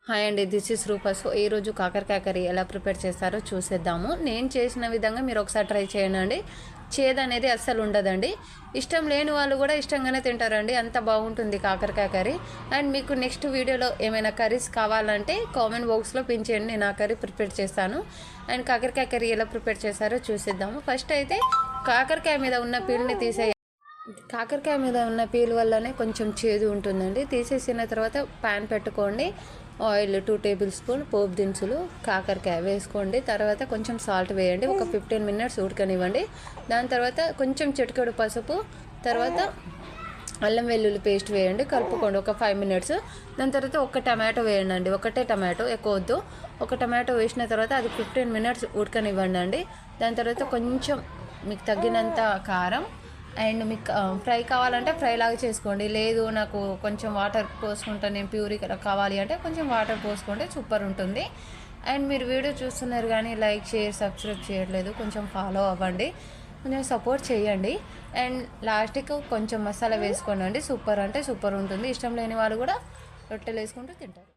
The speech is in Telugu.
హాయ్ అండి, దిస్ ఇస్ రూపా. సో ఈరోజు కాకరకాయ కర్రీ ఎలా ప్రిపేర్ చేస్తారో చూసేద్దాము. నేను చేసిన విధంగా మీరు ఒకసారి ట్రై చేయండి. చేదు అనేది అస్సలు ఉండదండి. ఇష్టం లేని వాళ్ళు కూడా ఇష్టంగానే తింటారండి, అంత బాగుంటుంది కాకరకాయ కర్రీ. అండ్ మీకు నెక్స్ట్ వీడియోలో ఏమైనా కర్రీస్ కావాలంటే కామెంట్ బాక్స్లో పిన్ చేయండి, నేను ఆ కర్రీ ప్రిపేర్ చేస్తాను. అండ్ కాకరకాయ కర్రీ ఎలా ప్రిపేర్ చేస్తారో చూసేద్దాము. ఫస్ట్ అయితే కాకరకాయ మీద ఉన్న పీల్ని కాకరకాయ మీద ఉన్న పీల్ వల్లనే కొంచెం చేదు ఉంటుందండి. తీసేసిన తర్వాత ప్యాన్ పెట్టుకోండి. ఆయిల్ 2 టేబుల్ స్పూన్, పోపు దినుసులు, కాకరకాయ వేసుకోండి. తర్వాత కొంచెం సాల్ట్ వేయండి, ఒక 15 మినిట్స్ ఉడకనివ్వండి. దాని తర్వాత కొంచెం చిటికెడు పసుపు, తర్వాత అల్లం వెల్లుల్లి పేస్ట్ వేయండి, కలుపుకోండి ఒక 5 మినిట్స్. దాని తర్వాత ఒక టమాటో వేయండి అండి, ఒకటే టమాటో, ఎక్కువ వద్దు. ఒక టమాటో వేసిన తర్వాత అది 15 మినిట్స్ ఉడకనివ్వండి అండి. దాని తర్వాత కొంచెం మీకు తగ్గినంత కారం, అండ్ మీకు ఫ్రై కావాలంటే ఫ్రై లాగా చేసుకోండి. లేదు నాకు కొంచెం వాటర్ పోసుకుంటా, నేను ప్యూరీ కావాలి అంటే కొంచెం వాటర్ పోసుకుంటే సూపర్ ఉంటుంది. అండ్ మీరు వీడియో చూస్తున్నారు కానీ లైక్, షేర్, సబ్స్క్రైబ్ చేయట్లేదు, కొంచెం ఫాలో అవ్వండి, కొంచెం సపోర్ట్ చేయండి. అండ్ లాస్ట్కి కొంచెం మసాలా వేసుకోండి, సూపర్ అంటే సూపర్ ఉంటుంది. ఇష్టం లేని వాళ్ళు కూడా రొట్టెలు వేసుకుంటూ తింటారు.